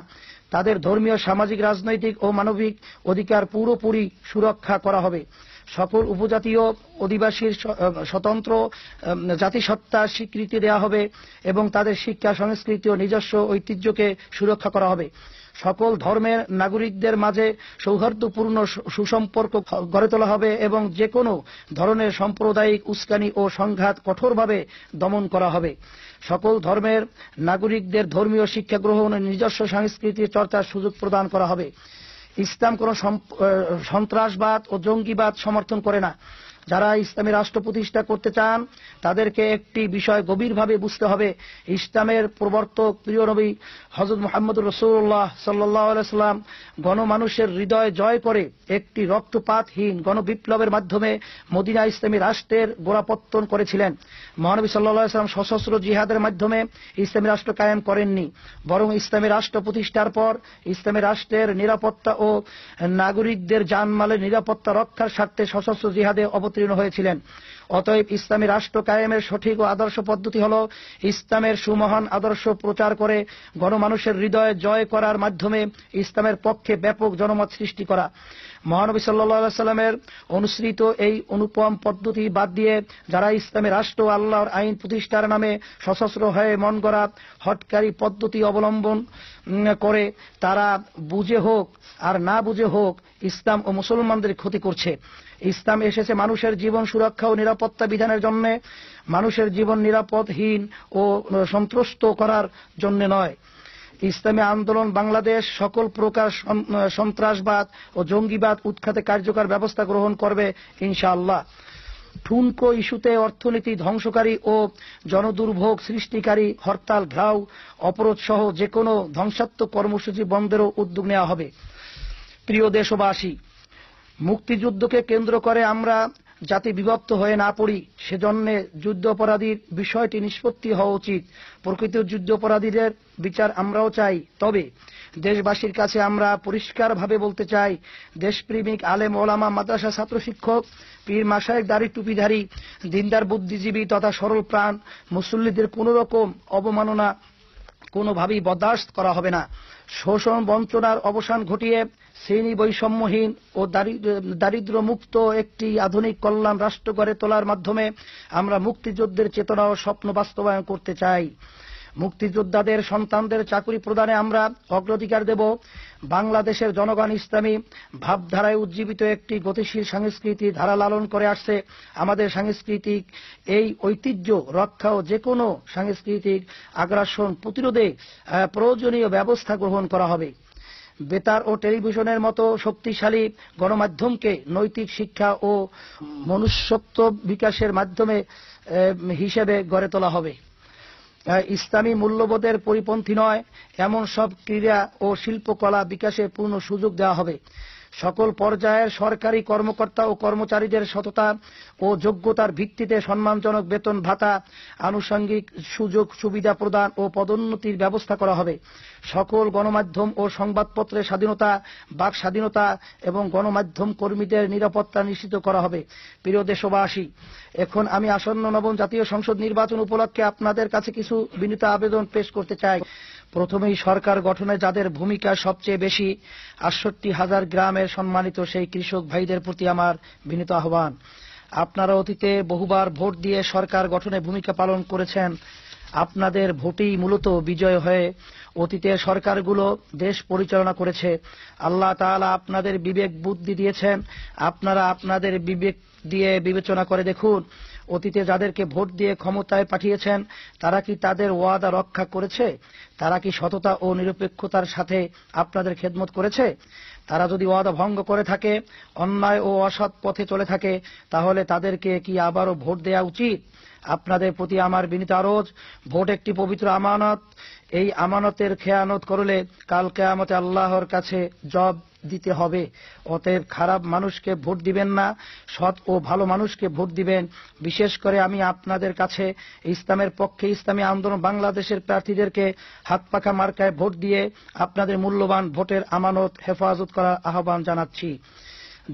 তাদের ধর্মীয়, সামাজিক, রাজনৈতিক ও মানবিক অধিকার পুরোপুরি সুরক্ষা করা হবে। সকল উপজাতীয় অধিবাসীর স্বতন্ত্র জাতিসত্তার স্বীকৃতি দেওয়া হবে এবং তাদের শিক্ষা, সংস্কৃতি ও নিজস্ব ঐতিহ্যকে সুরক্ষা করা হবে। সকল ধর্মের নাগরিকদের মাঝে সৌহার্দ্যপূর্ণ সুসম্পর্ক গড়ে তোলা হবে এবং যে কোনো ধরনের সাম্প্রদায়িক উস্কানি ও সংঘাত কঠোরভাবে দমন করা হবে। সকল ধর্মের নাগরিকদের ধর্মীয় শিক্ষা গ্রহণ ও নিজস্ব সংস্কৃতির চর্চার সুযোগ প্রদান করা হবে। ইসলাম কোন সন্ত্রাসবাদ ও জঙ্গিবাদ সমর্থন করে না। যারা ইসলামী রাষ্ট্র প্রতিষ্ঠা করতে চান তাদেরকে একটি বিষয় গভীরভাবে বুঝতে হবে। ইসলামের প্রবর্তক প্রিয় নবী হযরত মুহাম্মদুর রাসূলুল্লাহ সাল্লাল্লাহু আলাইহি ওয়াসাল্লাম গণমানুষের হৃদয় জয় করে একটি রক্তপাতহীন গণবিপ্লবের মাধ্যমে মদিনা ইসলামী রাষ্ট্রের গোড়াপত্তন করেছিলেন। মহানবী সাল্লাল্লাহু আলাইহি ওয়াসাল্লাম সশস্ত্র জিহাদের মাধ্যমে ইসলামী রাষ্ট্র কায়েম করেননি, বরং ইসলামী রাষ্ট্র প্রতিষ্ঠার পর ইসলামী রাষ্ট্রের নিরাপত্তা ও নাগরিকদের জানমালের নিরাপত্তা রক্ষার স্বার্থে সশস্ত্র জিহাদে অবতীর্ণ হয়েছিলেন। অতএব ইসলামী রাষ্ট্র কায়েমের সঠিক ও আদর্শ পদ্ধতি হল ইসলামের সুমহান আদর্শ প্রচার করে গণমানুষের হৃদয়ে জয় করার মাধ্যমে ইসলামের পক্ষে ব্যাপক জনমত সৃষ্টি করা। মহানবী সাল্লাল্লাহু আলাইহি ওয়াসাল্লামের অনুসৃত এই অনুপম পদ্ধতি বাদ দিয়ে যারা ইসলামী রাষ্ট্র ও আল্লাহর আইন প্রতিষ্ঠার নামে সশস্ত্র হয়ে মন গড়া হঠকারী পদ্ধতি অবলম্বন করে, তারা বুঝে হোক আর না বুঝে হোক ইসলাম ও মুসলমানদের ক্ষতি করছে। ইসলাম এসেছে মানুষের জীবন সুরক্ষা ও নিরাপত্তা বিধানের জন্য, মানুষের জীবন নিরাপদহীন ও সন্ত্রস্ত করার জন্য নয়। ইসলামী আন্দোলন বাংলাদেশ সকল প্রকার সন্ত্রাসবাদ ও জঙ্গিবাদ উৎখাতে কার্যকর ব্যবস্থা গ্রহণ করবে ইনশাআল্লাহ। ঠুনকো ইস্যুতে অর্থনীতি ধ্বংসকারী ও জনদুর্ভোগ সৃষ্টিকারী হরতাল, ঘেরাও, অবরোধ সহ যে কোনো ধ্বংসাত্মক কর্মসূচি বন্ধেরও উদ্যোগ নেওয়া হবে। প্রিয় দেশবাসী, মুক্তিযুদ্ধকে কেন্দ্র করে আমরা যাতে বিভক্ত হয়ে না পড়ি সেজন্য যুদ্ধাপরাধীর বিষয়টি নিষ্পত্তি হওয়া উচিত। প্রকৃত যুদ্ধাপরাধীদের বিচার আমরাও চাই, তবে দেশবাসীর কাছে আমরা পরিষ্কারভাবে বলতে চাই, দেশপ্রেমিক আলেম ওলামা, মাদ্রাসা ছাত্র শিক্ষক, পীর মাশায়েখ, দাড়ি টুপিধারী, দিনদার বুদ্ধিজীবী তথা সরল প্রাণ মুসল্লিদের কোন রকম অবমাননা কোনোভাবেই বরদাস্ত করা হবে না। শোষণ বঞ্চনার অবসান ঘটিয়ে শ্রেণী বৈষম্যহীন ও দারিদ্র্য মুক্ত একটি আধুনিক কল্যাণ রাষ্ট্র গড়ে তোলার মাধ্যমে আমরা মুক্তিযুদ্ধের চেতনা ও স্বপ্ন বাস্তবায়ন করতে চাই। মুক্তিযোদ্ধাদের সন্তানদের চাকরি প্রদানে আমরা অগ্রাধিকার দেব। বাংলাদেশের জনগণ ইসলামী ভাবধারায় উজ্জীবিত একটি গতিশীল সংস্কৃতি ধারা লালন করে আসছে। আমাদের সাংস্কৃতিক এই ঐতিহ্য রক্ষা ও যে কোনো সাংস্কৃতিক আগ্রাসন প্রতিরোধে প্রয়োজনীয় ব্যবস্থা গ্রহণ করা হবে। বেতার ও টেলিভিশনের মতো শক্তিশালী গণমাধ্যমকে নৈতিক শিক্ষা ও মনুষ্যত্ব বিকাশের মাধ্যমে হিসেবে গড়ে তোলা হবে। ইসলামী মূল্যবোধের পরিপন্থী নয় এমন সব ক্রীড়া ও শিল্পকলা বিকাশের পূর্ণ সুযোগ দেওয়া হবে। সকল পর্যায়ের সরকারি কর্মকর্তা ও কর্মচারীদের সততা ও যোগ্যতার ভিত্তিতে সম্মানজনক বেতন ভাতা, আনুষঙ্গিক সুযোগ সুবিধা প্রদান ও পদোন্নতির ব্যবস্থা করা হবে। সকল গণমাধ্যম ও সংবাদপত্রের স্বাধীনতা, বাক স্বাধীনতা এবং গণমাধ্যম কর্মীদের নিরাপত্তা নিশ্চিত করা হবে। প্রিয় দেশবাসী, এখন আমি আসন্ন নবম জাতীয় সংসদ নির্বাচন উপলক্ষে আপনাদের কাছে কিছু বিনীত আবেদন পেশ করতে চাই। প্রথমেই সরকার গঠনে যাদের ভূমিকা সবচেয়ে বেশি, ৬৮,০০০ গ্রামের সম্মানিত সেই কৃষক ভাইদের প্রতি আমার বিনীত আহ্বান। আপনারা অতীতে বহুবার ভোট দিয়ে সরকার গঠনে ভূমিকা পালন করেছেন। আপনাদের ভোটেই মূলত বিজয় হয়ে অতীতের সরকারগুলো দেশ পরিচালনা করেছে। আল্লাহ তাআলা আপনাদের বিবেক বুদ্ধি দিয়েছেন। আপনারা আপনাদের বিবেক দিয়ে বিবেচনা করে দেখুন, অতীতে যাদেরকে ভোট দিয়ে ক্ষমতায় পাঠিয়েছেন তারা কি তাদের ওয়াদা রক্ষা করেছে? তারা কি সততা ও নিরপেক্ষতার সাথে আপনাদের খেদমত করেছে? তারা যদি ওয়াদা ভঙ্গ করে থাকে, অন্যায় ও অসৎ পথে চলে থাকে, তাহলে তাদেরকে কি আবারও ভোট দেওয়া উচিত? আপনাদের প্রতি আমার বিনীত আরজ, ভোট একটি পবিত্র আমানত। এই আমানতের খেয়ানত করলে কাল কিয়ামতে আল্লাহর কাছে জবাব দিতে হবে। অতএব খারাপ মানুষকে ভোট দিবেন না, সৎ ও ভালো মানুষকে ভোট দিবেন। বিশেষ করে আমি আপনাদের কাছে ইসলামের পক্ষে ইসলামী আন্দোলন বাংলাদেশের প্রার্থীদেরকে হাত পাখা মার্কায় ভোট দিয়ে আপনাদের মূল্যবান ভোটের আমানত হেফাজত করার আহ্বান জানাচ্ছি।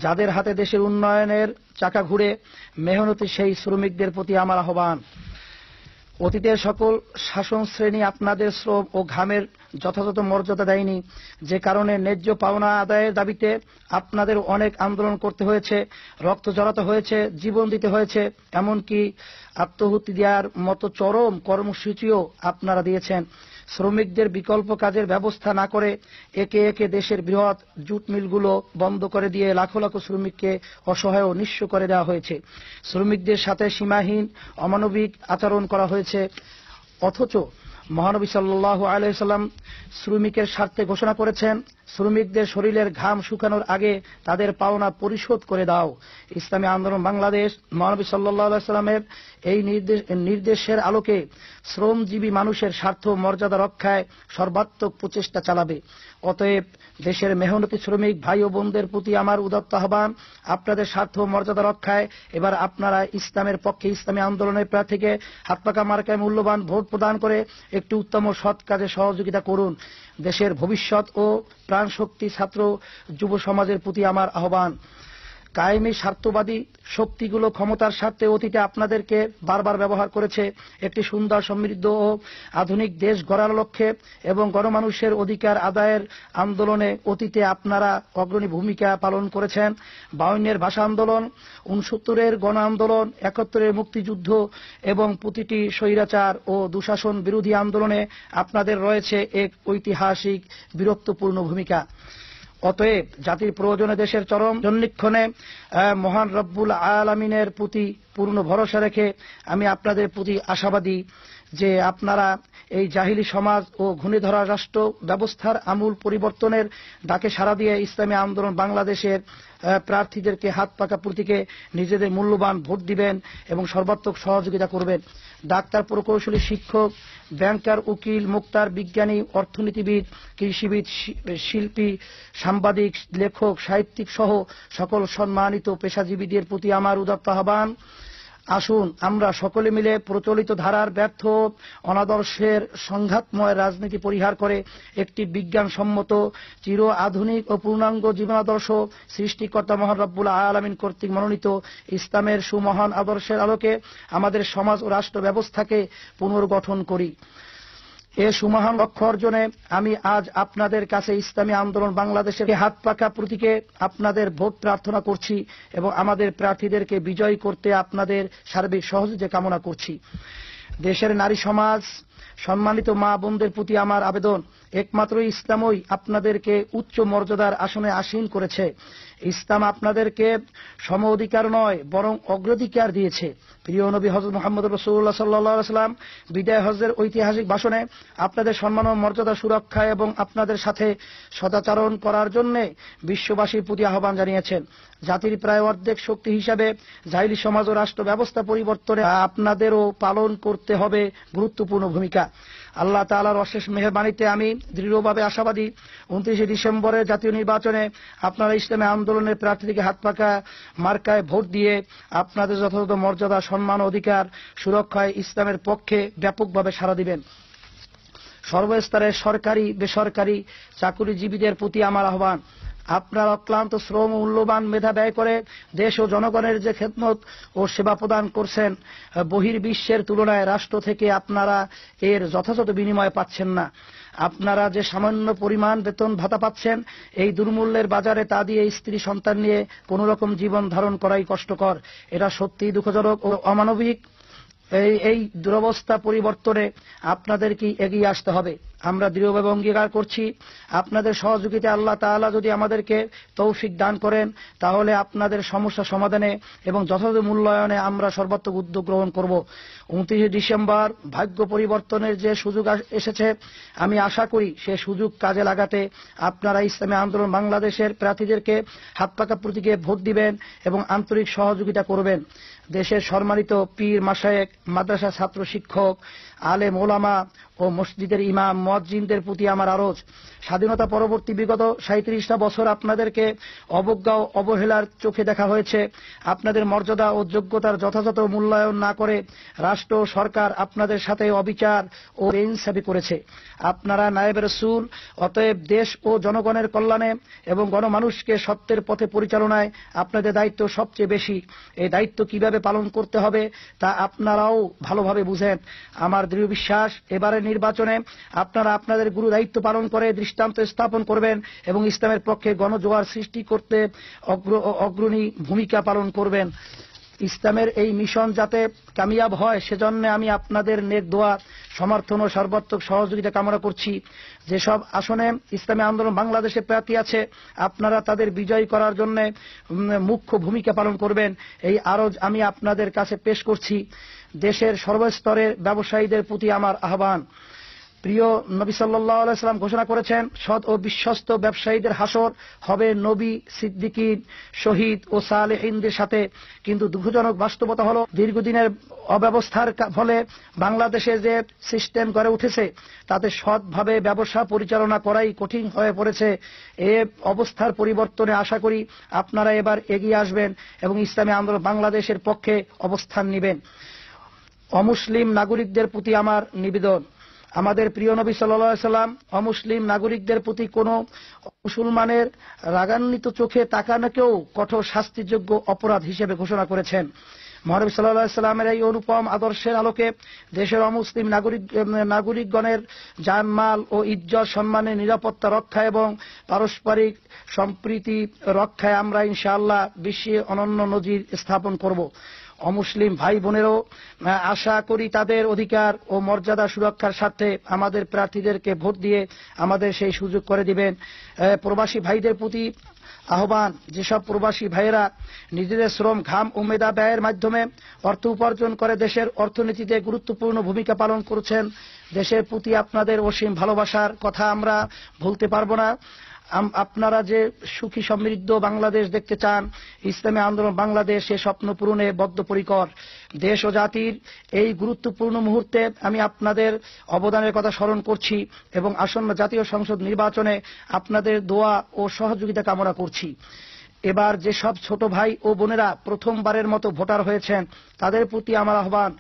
যাদের হাতে দেশের উন্নয়নের চাকা ঘুরে, মেহনতি সেই শ্রমিকদের প্রতি আমার আহ্বান। অতীতের সকল শাসন শ্রেণী আপনাদের শ্রম ও ঘামের যথাযথ মর্যাদা দেয়নি, যে কারণে ন্যায্য পাওনা আদায়ের দাবিতে আপনাদের অনেক আন্দোলন করতে হয়েছে, রক্ত ঝরাতে হয়েছে, জীবন দিতে হয়েছে, এমনকি আত্মহুতি দেওয়ার মতো চরম কর্মসূচিও আপনারা দিয়েছেন। শ্রমিকদের বিকল্প কাজের ব্যবস্থা না করে একে একে দেশের বৃহৎ জুট মিলগুলো বন্ধ করে দিয়ে লাখো লাখো শ্রমিককে অসহায় ও নিঃস্ব করে দেওয়া হয়েছে। শ্রমিকদের সাথে সীমাহীন অমানবিক আচরণ করা হয়েছে। অথচ মহানবী সাল্লাল্লাহু আলাইহি সাল্লাম শ্রমিকের স্বার্থে ঘোষণা করেছেন, শ্রমিকদের শরীরের ঘাম শুকানোর আগে তাদের পাওনা পরিশোধ করে দাও। ইসলামী আন্দোলন বাংলাদেশ মহানবী সাল্লাল্লাহু আলাইহি সাল্লামের এই নির্দেশের আলোকে শ্রমজীবী মানুষের স্বার্থ মর্যাদা রক্ষায় সর্বাত্মক প্রচেষ্টা চালাবে। অতএব দেশের মেহনতি শ্রমিক ভাই ও বোনদের প্রতি আমার উদাত্ত আহ্বান, আপনাদের স্বার্থ মর্যাদা রক্ষায় এবার আপনারা ইসলামের পক্ষে ইসলামী আন্দোলনের প্রার্থীকে হাত পাকা মার্কায় মূল্যবান ভোট প্রদান করে একটি উত্তম ও সৎ কাজে সহযোগিতা করুন। দেশের ভবিষ্যৎ ও প্রাণশক্তি ছাত্র যুব সমাজের প্রতি আমার আহ্বান। কায়েমি স্বার্থবাদী শক্তিগুলো ক্ষমতার স্বার্থে অতীতে আপনাদেরকে বারবার ব্যবহার করেছে একটি সুন্দর সমৃদ্ধ ও আধুনিক দেশ গড়ার লক্ষ্যে এবং গণমানুষের অধিকার আদায়ের আন্দোলনে অতীতে আপনারা অগ্রণী ভূমিকা পালন করেছেন। 52-এর ভাষা আন্দোলন, 69-এর গণ আন্দোলন, 71-এর মুক্তিযুদ্ধ এবং প্রতিটি স্বৈরাচার ও দুঃশাসন বিরোধী আন্দোলনে আপনাদের রয়েছে এক ঐতিহাসিক বীরত্বপূর্ণ ভূমিকা। অতএব জাতির প্রয়োজনে দেশের চরম সন্নিক্ষণে মহান রব্বুল আলামিনের প্রতি পূর্ণ ভরসা রেখে আমি আপনাদের প্রতি আশাবাদী যে আপনারা এই জাহিলি সমাজ ও ঘুণে ধরা রাষ্ট্র ব্যবস্থার আমূল পরিবর্তনের ডাকে সাড়া দিয়ে ইসলামী আন্দোলন বাংলাদেশের প্রার্থীদেরকে হাত পাকা প্রতীকে নিজেদের মূল্যবান ভোট দিবেন এবং সর্বাত্মক সহযোগিতা করবেন। ডাক্তার, প্রকৌশলী, শিক্ষক, ব্যাংকার, উকিল, মুক্তার, বিজ্ঞানী, অর্থনীতিবিদ, কৃষিবিদ, শিল্পী, সাংবাদিক, লেখক, সাহিত্যিক সহ সকল সম্মানিত পেশাজীবীদের প্রতি আমার উদাত্ত আহ্বান। আসুন আমরা সকলে মিলে প্রচলিত ধারার ব্যর্থ অনাদর্শের সংঘাতময় রাজনীতি পরিহার করে একটি বিজ্ঞানসম্মত চির আধুনিক ও পূর্ণাঙ্গ জীবনাদর্শ সৃষ্টিকর্তা মহান রব্বুল আলামিন কর্তৃক মনোনীত ইসলামের সুমহান আদর্শের আলোকে আমাদের সমাজ ও রাষ্ট্র ব্যবস্থাকে পুনর্গঠন করি। এ সুমহান লক্ষ্য অর্জনে আমি আজ আপনাদের কাছে ইসলামী আন্দোলন বাংলাদেশের হাত পাকা প্রতীকে আপনাদের ভোট প্রার্থনা করছি এবং আমাদের প্রার্থীদেরকে বিজয়ী করতে আপনাদের সার্বিক সহযোগিতা কামনা করছি। দেশের নারী সমাজ সম্মানিত মা বোনদের প্রতি আমার আবেদন, একমাত্র ইসলামই আপনাদেরকে উচ্চ মর্যাদার আসনে আসীন করেছে। ইসলাম আপনাদেরকে সম অধিকার নয় বরং অগ্রাধিকার দিয়েছে। প্রিয় নবী হযরত মুহাম্মদ রাসূলুল্লাহ সাল্লাল্লাহু আলাইহি ওয়াসাল্লাম বিদায় হজ্জের ঐতিহাসিক ভাষণে আপনাদের সম্মান ও মর্যাদা সুরক্ষা এবং আপনাদের সাথে সদাচরণ করার জন্য বিশ্ববাসীর প্রতি আহ্বান জানিয়েছেন। জাতির প্রায় অর্ধেক শক্তি হিসাবে জাহিলি সমাজ ও রাষ্ট্র ব্যবস্থা পরিবর্তনে আপনাদেরও পালন করতে হবে গুরুত্বপূর্ণ ভূমিকা। আল্লাহ তাআলার অশেষ মেহেরবানিতে আমি দৃঢ়ভাবে আশাবাদী 29 ডিসেম্বরের জাতীয় নির্বাচনে আপনারা ইসলামী আন্দোলনের প্রার্থীকে হাত পাকা মার্কায় ভোট দিয়ে আপনাদের যথাযথ মর্যাদা, সম্মান ও অধিকার সুরক্ষায় ইসলামের পক্ষে ব্যাপকভাবে সাড়া দিবেন। সর্বস্তরের সরকারি বেসরকারি চাকুরিজীবীদের প্রতি আমার আহ্বান, আপনারা অক্লান্ত শ্রম ও মূল্যবান মেধা ব্যয় করে দেশ ও জনগণের যে খেদমত ও সেবা প্রদান করছেন, বহির্বিশ্বের তুলনায় রাষ্ট্র থেকে আপনারা এর যথাযথ বিনিময় পাচ্ছেন না। আপনারা যে সামান্য পরিমাণ বেতন ভাতা পাচ্ছেন, এই দুর্মূল্যের বাজারে তা দিয়ে স্ত্রী সন্তান নিয়ে কোন রকম জীবন ধারণ করাই কষ্টকর। এটা সত্যিই দুঃখজনক ও অমানবিক। এই দুরবস্থা পরিবর্তনে আপনাদেরকে এগিয়ে আসতে হবে। আমরা দৃঢ়ভাবে অঙ্গীকার করছি, আপনাদের সহযোগিতা আল্লাহ তাআলা যদি আমাদেরকে তৌফিক দান করেন, তাহলে আপনাদের সমস্যা সমাধানে এবং যথাযথ মূল্যায়নে আমরা সর্বাত্মক উদ্যোগ গ্রহণ করব। 29 ডিসেম্বর ভাগ্য পরিবর্তনের যে সুযোগ এসেছে, আমি আশা করি সে সুযোগ কাজে লাগাতে আপনারা ইসলামী আন্দোলন বাংলাদেশের প্রার্থীদেরকে হাত পাকা প্রতীকে ভোট দিবেন এবং আন্তরিক সহযোগিতা করবেন। দেশের সম্মানিত পীর মাশায়েখ, মাদ্রাসা ছাত্র শিক্ষক, আলেম ওলামা ও মসজিদের ইমাম মুয়াজ্জিনদের প্রতি আমার আরজ, স্বাধীনতা পরবর্তী বিগত 37টা বছর আপনাদেরকে অবজ্ঞা ও অবহেলার চোখে দেখা হয়েছে। আপনাদের মর্যাদা ও যোগ্যতার যথাযথ মূল্যায়ন না করে রাষ্ট্র ও সরকার আপনাদের সাথে অবিচার ও বেইনসাফি করেছে। আপনারা নায়েবে রাসূল, অতএব দেশ ও জনগণের কল্যাণে এবং গণমানুষকে সত্যের পথে পরিচালনায় আপনাদের দায়িত্ব সবচেয়ে বেশি। এই দায়িত্ব কিভাবে পালন করতে হবে তা আপনারাও ভালোভাবে বুঝেন। আমার দৃঢ় বিশ্বাস, এবারের নির্বাচনে আপনারা আপনাদের গুরু দায়িত্ব পালন করে দৃষ্টান্ত স্থাপন করবেন এবং ইসলামের পক্ষে গণজোয়ার সৃষ্টি করতে অগ্রণী ভূমিকা পালন করবেন। ইসলামের এই মিশন যাতে কামিয়াব হয়, সেজন্য আমি আপনাদের নেক দোয়া, সমর্থন ও সর্বাত্মক সহযোগিতা কামনা করছি। যেসব আসনে ইসলামী আন্দোলন বাংলাদেশে প্রার্থী আছে, আপনারা তাদের বিজয়ী করার জন্য মুখ্য ভূমিকা পালন করবেন, এই আরজ আমি আপনাদের কাছে পেশ করছি। দেশের সর্বস্তরের ব্যবসায়ীদের প্রতি আমার আহ্বান, প্রিয় নবী সাল্লাল্লাহু আলাইহি ওয়াসাল্লাম ঘোষণা করেছেন, সৎ ও বিশ্বস্ত ব্যবসায়ীদের হাসর হবে নবী, সিদ্দিকীন, শহীদ ও সালেহিনদের সাথে। কিন্তু দুঃখজনক বাস্তবতা হলো, দীর্ঘদিনের অব্যবস্থার ফলে বাংলাদেশে যে সিস্টেম গড়ে উঠেছে, তাতে সৎভাবে ব্যবসা পরিচালনা করাই কঠিন হয়ে পড়েছে। এ অবস্থার পরিবর্তনে আশা করি আপনারা এবার এগিয়ে আসবেন এবং ইসলামী আন্দোলন বাংলাদেশের পক্ষে অবস্থান নেবেন। অমুসলিম নাগরিকদের প্রতি আমার নিবেদন, আমাদের প্রিয় নবী সাল্লাল্লাহু আলাইহি সাল্লাম অমুসলিম নাগরিকদের প্রতি কোন মুসলমানের রাগান্বিত চোখে তাকানোকেও কঠোর শাস্তিযোগ্য অপরাধ হিসেবে ঘোষণা করেছেন। মহানবী সাল্লাল্লাহু আলাইহি সাল্লামের এই অনুপম আদর্শের আলোকে দেশের অমুসলিম নাগরিকগণের জানমাল ও ইজ্জত সম্মানের নিরাপত্তা রক্ষা এবং পারস্পরিক সম্প্রীতি রক্ষায় আমরা ইনশাআল্লাহ বিশ্বে অনন্য নজির স্থাপন করব। অমুসলিম ভাই বোনেরও আশা করি তাদের অধিকার ও মর্যাদা সুরক্ষার স্বার্থে আমাদের প্রার্থীদেরকে ভোট দিয়ে আমাদের সেই সুযোগ করে দিবেন। প্রবাসী ভাইদের প্রতি আহ্বান, যেসব প্রবাসী ভাইয়েরা নিজেদের শ্রম, ঘাম ও মেধা ব্যয়ের মাধ্যমে অর্থ উপার্জন করে দেশের অর্থনীতিতে গুরুত্বপূর্ণ ভূমিকা পালন করছেন, দেশের প্রতি আপনাদের অসীম ভালোবাসার কথা আমরা ভুলতে পারব না। আপনারা যে সুখী সমৃদ্ধ বাংলাদেশ দেখতে চান, ইসলামী আন্দোলন বাংলাদেশ সে স্বপ্ন পূরণে বদ্ধপরিকর। দেশ ও জাতির এই গুরুত্বপূর্ণ মুহূর্তে আমি আপনাদের অবদানের কথা স্মরণ করছি এবং আসন্ন জাতীয় সংসদ নির্বাচনে আপনাদের দোয়া ও সহযোগিতা কামনা করছি। এবার যেসব ছোট ভাই ও বোনেরা প্রথমবারের মতো ভোটার হয়েছেন, তাদের প্রতি আমার আহ্বান,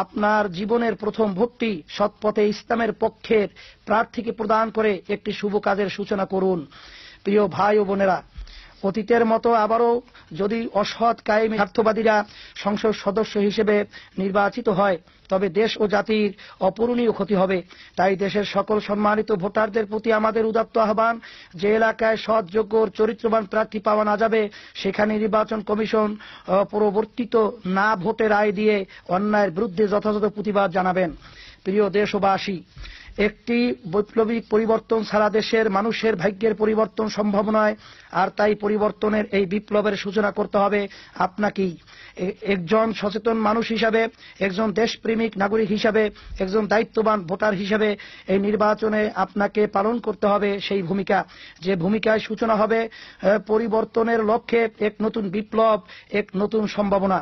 আপনার জীবনের প্রথম ভোটটি সৎপথে ইসলামের পক্ষের প্রার্থীকে প্রদান করে একটি শুভ কাজের সূচনা করুন। প্রিয় ভাই ও বোনেরা, অতীতের মতো আবারও যদি অসৎ কায়েমি স্বার্থবাদীরা সংসদ সদস্য হিসেবে নির্বাচিত হয়, তবে দেশ ও জাতির অপূরণীয় ক্ষতি হবে। তাই দেশের সকল সম্মানিত ভোটারদের প্রতি আমাদের উদাত্ত আহ্বান, যে এলাকায় সৎ, যোগ্য ও চরিত্রবান প্রার্থী পাওয়া না যাবে, সেখানে নির্বাচন কমিশন পরবর্তীত না ভোটে রায় দিয়ে অন্যায়ের বিরুদ্ধে যথাযথ প্রতিবাদ জানাবেন। প্রিয় দেশবাসী, একটি বৈপ্লবিক পরিবর্তন ছাড়া দেশের মানুষের ভাগ্যের পরিবর্তন সম্ভব নয়। আর তাই পরিবর্তনের এই বিপ্লবের সূচনা করতে হবে আপনাকেই। একজন সচেতন মানুষ হিসাবে, একজন দেশপ্রেমিক নাগরিক হিসাবে, একজন দায়িত্ববান ভোটার হিসাবে এই নির্বাচনে আপনাকে পালন করতে হবে সেই ভূমিকা, যে ভূমিকায় সূচনা হবে পরিবর্তনের লক্ষ্যে এক নতুন বিপ্লব, এক নতুন সম্ভাবনা।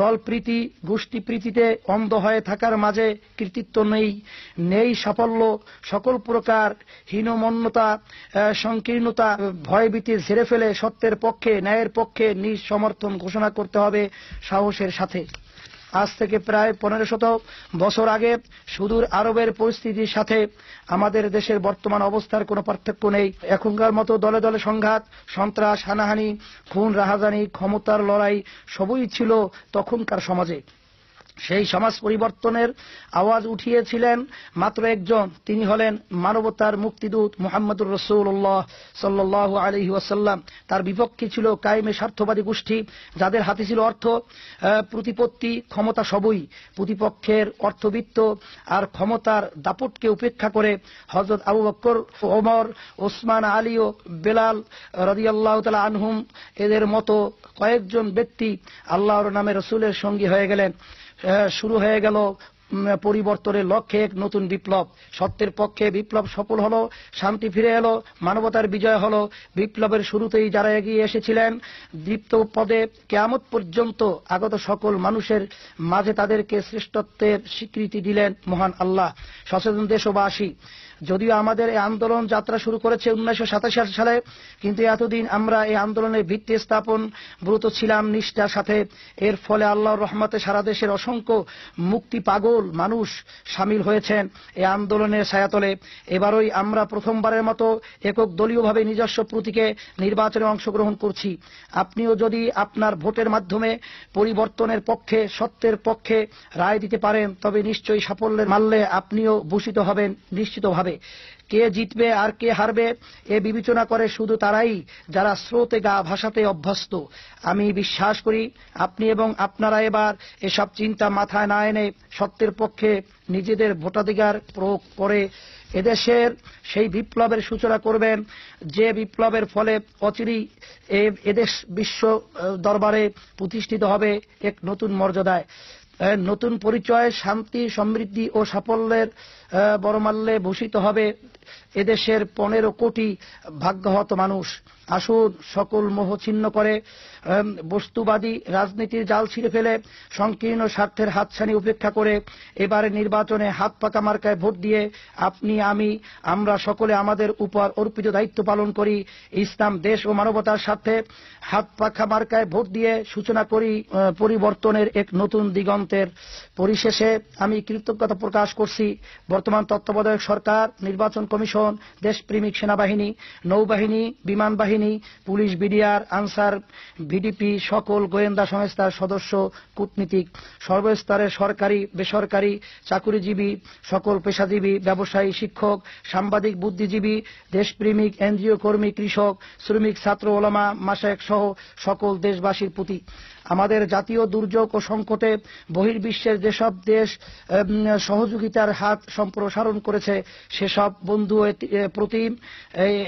দলপ্রীতি, গোষ্ঠীপ্রীতিতে অন্ধ হয়ে থাকার মাঝে কৃতিত্ব নেই সাফল্য। সকল প্রকার হীনমন্যতা, সংকীর্ণতা, ভয়ভীতি ঝেড়ে ফেলে সত্যের পক্ষে, ন্যায়ের পক্ষে নিজ সমর্থন ঘোষণা করতে হবে সাহসের সাথে। আজ থেকে প্রায় 1500 বছর আগে সুদূর আরবের পরিস্থিতির সাথে আমাদের দেশের বর্তমান অবস্থার কোনো পার্থক্য নেই। এখনকার মতো দলে দলে সংঘাত, সন্ত্রাস, হানাহানি, খুন, রাহাজানি, ক্ষমতার লড়াই সবই ছিল তখনকার সমাজে। সেই সমাজ পরিবর্তনের আওয়াজ উঠিয়েছিলেন মাত্র একজন, তিনি হলেন মানবতার মুক্তিদূত মুহাম্মদুর রাসূলুল্লাহ সাল্লাল্লাহু আলাইহি ওয়াসাল্লাম। তার বিপক্ষে ছিল কায়েমে স্বার্থবাদী গোষ্ঠী, যাদের হাতে ছিল অর্থ, প্রতিপত্তি, ক্ষমতা সবই। প্রতিপক্ষের অর্থবিত্ত আর ক্ষমতার দাপটকে উপেক্ষা করে হযরত আবু বকর, ওমর, ওসমান, আলী ও বেলাল রাদিয়াল্লাহু তাআলা আনহুম এদের মতো কয়েকজন ব্যক্তি আল্লাহর নামে রাসূলের সঙ্গী হয়ে গেলেন। শুরু হয়ে গেল পরিবর্তনের লক্ষ্যে এক নতুন বিপ্লব। সত্যের পক্ষে বিপ্লব সফল হলো, শান্তি ফিরে এলো, মানবতার বিজয় হলো। বিপ্লবের শুরুতেই যারা এগিয়ে এসেছিলেন দীপ্ত পদে, কিয়ামত পর্যন্ত আগত সকল মানুষের মাঝে তাদেরকে শ্রেষ্ঠত্বের স্বীকৃতি দিলেন মহান আল্লাহ। সচেতন দেশবাসী, যদিও আমাদের এই আন্দোলন যাত্রা শুরু করেছে 1987 সালে, কিন্তু এতদিন আমরা এই আন্দোলনের ভিত্তি স্থাপন ব্রত ছিলাম নিষ্ঠার সাথে। এর ফলে আল্লাহর রহমতে সারা দেশের অসংখ্য মুক্তি পাগল মানুষ সামিল হয়েছেন এই আন্দোলনের ছায়াতলে। এবারই আমরা প্রথমবারের মতো একক দলীয়ভাবে নিজস্ব প্রতীকে নির্বাচনে অংশগ্রহণ করছি। আপনিও যদি আপনার ভোটের মাধ্যমে পরিবর্তনের পক্ষে, সত্যের পক্ষে রায় দিতে পারেন, তবে নিশ্চয়ই সাফল্যের মাল্যে আপনিও ভূষিত হবেন নিশ্চিতভাবে। কে জিতবে আর কে হারবে এ বিবেচনা করে শুধু তারাই যারা স্রোতে গা ভাসাতে অভ্যস্ত। আমি বিশ্বাস করি আপনি এবং আপনারা এবার এসব চিন্তা মাথায় না এনে সত্যের পক্ষে নিজেদের ভোটাধিকার প্রয়োগ করে এদেশের সেই বিপ্লবের সূচনা করবেন, যে বিপ্লবের ফলে অচিরেই এদেশ বিশ্ব দরবারে প্রতিষ্ঠিত হবে এক নতুন মর্যাদায়, নতুন পরিচয়, শান্তি, সমৃদ্ধি ও সাফল্যের বড়মাল্যে ভূষিত হবে এদেশের 15 কোটি ভাগ্যহত মানুষ। আসুন সকল মোহ ছিন্ন করে বস্তুবাদী রাজনীতির জাল ছিঁড়ে ফেলে সংকীর্ণ স্বার্থের হাতছানি উপেক্ষা করে এবারে নির্বাচনে হাত পাকা মার্কায় ভোট দিয়ে আপনি, আমি, আমরা সকলে আমাদের উপর অর্পিত দায়িত্ব পালন করি। ইসলাম, দেশ ও মানবতার স্বার্থে হাত পাকা মার্কায় ভোট দিয়ে সূচনা করি পরিবর্তনের এক নতুন দিগন্তের। পরিশেষে আমি কৃতজ্ঞতা প্রকাশ করছি বর্তমান তত্ত্বাবধায়ক সরকার, নির্বাচন কমিশন, দেশপ্রেমিক সেনাবাহিনী, নৌবাহিনী, বিমান বাহিনী, পুলিশ, বিডিআর, আনসার, ভিডিপি, সকল গোয়েন্দা সংস্থার সদস্য, কূটনীতিক, সর্বস্তরের সরকারি, বেসরকারি, চাকুরিজীবী, সকল পেশাজীবী, ব্যবসায়ী, শিক্ষক, সাংবাদিক, বুদ্ধিজীবী, দেশপ্রেমিক, এনজিও কর্মী, কৃষক, শ্রমিক, ছাত্র, ওলামা, মাশায়েখ সহ সকল দেশবাসীর প্রতি। আমাদের জাতীয় দুর্যোগ ও সংকটে বহির্বিশ্বের যেসব দেশ সহযোগিতার হাত সম্প্রসারণ করেছে সেসব বন্ধু প্রতি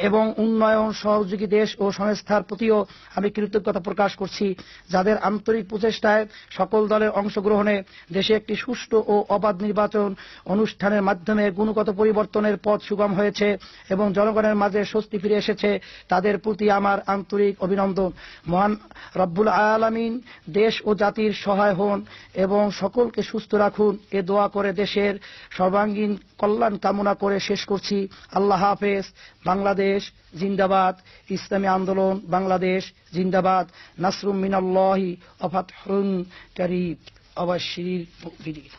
এবং উন্নয়ন সহযোগী দেশ ও সংস্থার প্রতিও আমি কৃতজ্ঞতা প্রকাশ করছি, যাদের আন্তরিক প্রচেষ্টায় সকল দলের অংশগ্রহণে দেশে একটি সুষ্ঠু ও অবাধ নির্বাচন অনুষ্ঠানের মাধ্যমে গুণগত পরিবর্তনের পথ সুগম হয়েছে এবং জনগণের মাঝে স্বস্তি ফিরে এসেছে। তাদের প্রতি আমার আন্তরিক অভিনন্দন। মহান রব্বুল আলামিন দেশ ও জাতির সহায় হন এবং সকলকে সুস্থ রাখুন এ দোয়া করে দেশের সর্বাঙ্গীন কল্যাণ কামনা করে শেষ করছি। আল্লাহ হাফেজ। বাংলাদেশ জিন্দাবাদ। ইসলামী আন্দোলন বাংলাদেশ জিন্দাবাদ। নাসরুম মিনাল্লাহি ওয়া ফাতহুন কারীব। আবাশশিরিল মুমিনিন।